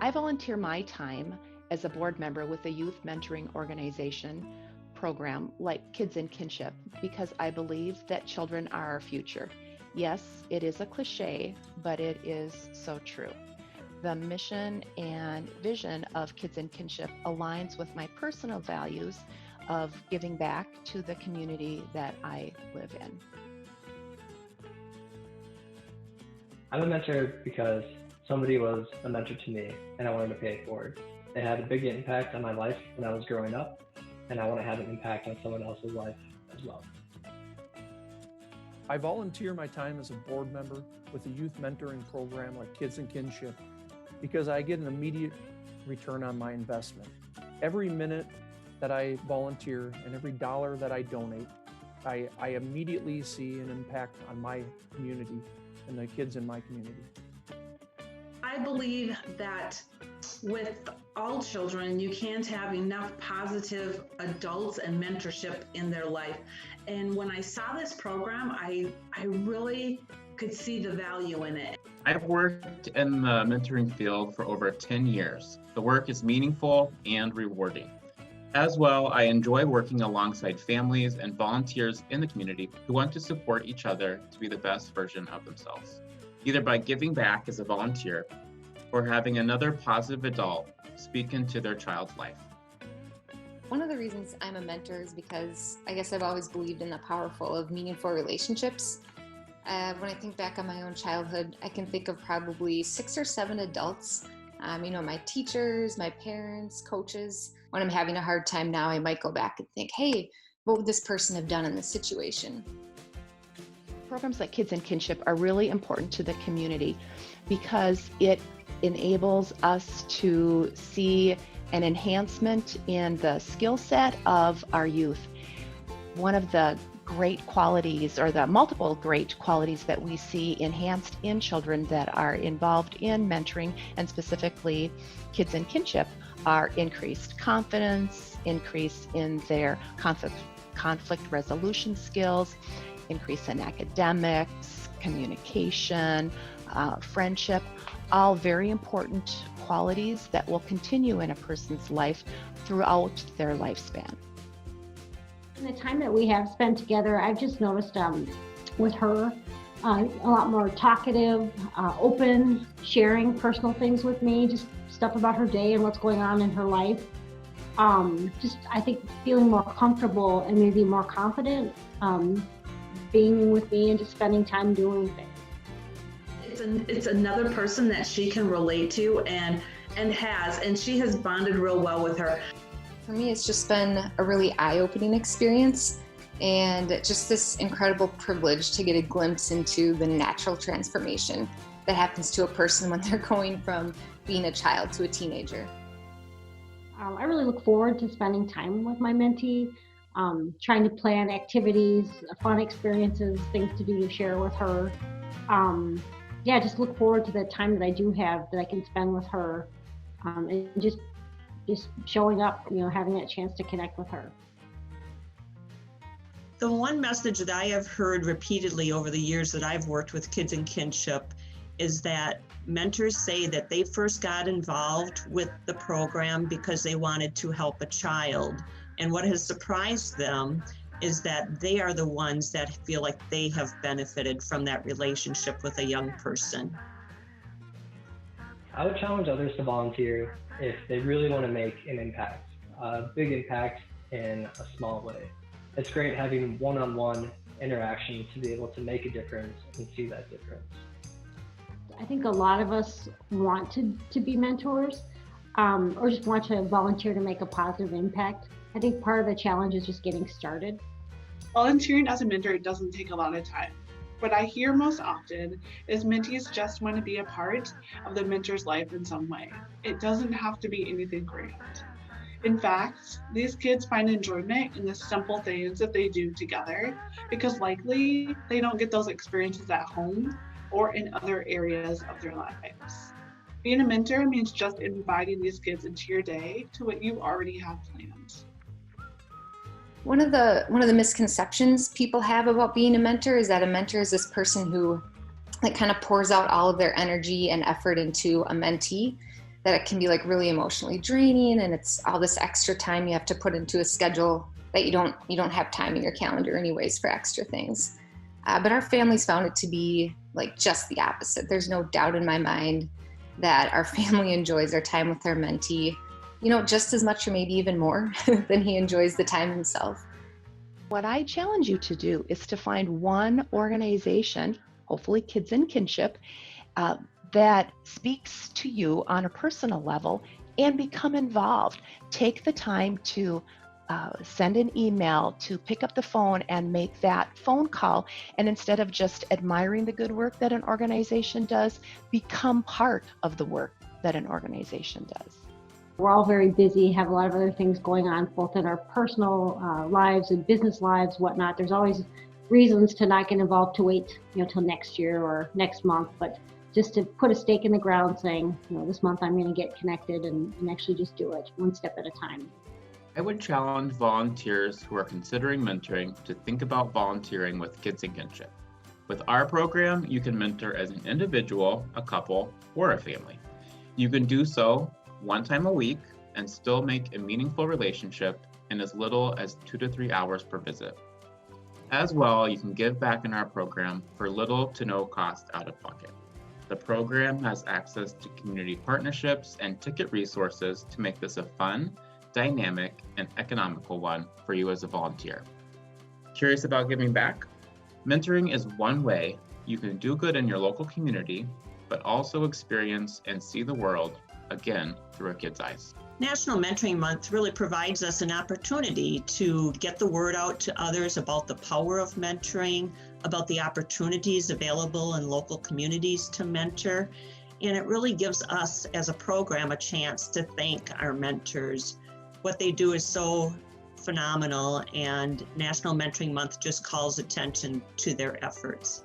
I volunteer my time as a board member with a youth mentoring organization program like Kids in Kinship because I believe that children are our future. Yes, it is a cliche, but it is so true. The mission and vision of Kids in Kinship aligns with my personal values of giving back to the community that I live in. I'm a mentor because somebody was a mentor to me and I wanted to pay it forward. It had a big impact on my life when I was growing up, and I want to have an impact on someone else's life as well. I volunteer my time as a board member with a youth mentoring program like Kids in Kinship because I get an immediate return on my investment. Every minute that I volunteer and every dollar that I donate, I immediately see an impact on my community and the kids in my community. I believe that with all children, you can't have enough positive adults and mentorship in their life. And when I saw this program, I really could see the value in it. I've worked in the mentoring field for over 10 years. The work is meaningful and rewarding. As well, I enjoy working alongside families and volunteers in the community who want to support each other to be the best version of themselves, either by giving back as a volunteer or having another positive adult speak into their child's life. One of the reasons I'm a mentor is because I guess I've always believed in the powerful of meaningful relationships. When I think back on my own childhood, I can think of probably 6 or 7 adults, my teachers, my parents, coaches. When I'm having a hard time now, I might go back and think, hey, what would this person have done in this situation? Programs like Kids in Kinship are really important to the community because it enables us to see an enhancement in the skill set of our youth. One of the great qualities, or the multiple great qualities that we see enhanced in children that are involved in mentoring, and specifically Kids in Kinship, are increased confidence, increase in their conflict resolution skills, increase in academics, communication, friendship, all very important qualities that will continue in a person's life throughout their lifespan. In the time that we have spent together, I've just noticed with her a lot more talkative, open, sharing personal things with me, just stuff about her day and what's going on in her life. I think feeling more comfortable and maybe more confident being with me and just spending time doing things. It's another person that she can relate to and she has bonded real well with her. For me, it's just been a really eye-opening experience and just this incredible privilege to get a glimpse into the natural transformation that happens to a person when they're going from being a child to a teenager. I really look forward to spending time with my mentee, trying to plan activities, fun experiences, things to do to share with her. Just look forward to the time that I do have that I can spend with her, and just showing up, having that chance to connect with her. The one message that I have heard repeatedly over the years that I've worked with Kids in Kinship is that mentors say that they first got involved with the program because they wanted to help a child. And what has surprised them is that they are the ones that feel like they have benefited from that relationship with a young person. I would challenge others to volunteer if they really want to make an impact, a big impact in a small way. It's great having one-on-one interaction to be able to make a difference and see that difference. I think a lot of us want to be mentors, or just want to volunteer to make a positive impact. I think part of the challenge is just getting started. Volunteering as a mentor doesn't take a lot of time. What I hear most often is mentees just want to be a part of the mentor's life in some way. It doesn't have to be anything great. In fact, these kids find enjoyment in the simple things that they do together because likely they don't get those experiences at home or in other areas of their lives. Being a mentor means just inviting these kids into your day to what you already have planned. One of the misconceptions people have about being a mentor is that a mentor is this person who kind of pours out all of their energy and effort into a mentee. that it can be like really emotionally draining, and it's all this extra time you have to put into a schedule that you don't have time in your calendar anyways for extra things. But our families found it to be like just the opposite. There's no doubt in my mind that our family enjoys our time with our mentee, just as much or maybe even more than he enjoys the time himself. What I challenge you to do is to find one organization, hopefully Kids in Kinship, that speaks to you on a personal level and become involved. Take the time to send an email, to pick up the phone and make that phone call. And instead of just admiring the good work that an organization does, become part of the work that an organization does. We're all very busy, have a lot of other things going on, both in our personal lives and business lives, whatnot. There's always reasons to not get involved, to wait, till next year or next month, but just to put a stake in the ground saying, this month I'm going to get connected and actually just do it one step at a time. I would challenge volunteers who are considering mentoring to think about volunteering with Kids in Kinship. With our program, you can mentor as an individual, a couple, or a family. You can do so one time a week and still make a meaningful relationship in as little as 2 to 3 hours per visit. As well, you can give back in our program for little to no cost out of pocket. The program has access to community partnerships and ticket resources to make this a fun, dynamic, and economical one for you as a volunteer. Curious about giving back? Mentoring is one way you can do good in your local community, but also experience and see the world again through a kid's eyes. National Mentoring Month really provides us an opportunity to get the word out to others about the power of mentoring, about the opportunities available in local communities to mentor. And it really gives us as a program a chance to thank our mentors. What they do is so phenomenal, and National Mentoring Month just calls attention to their efforts.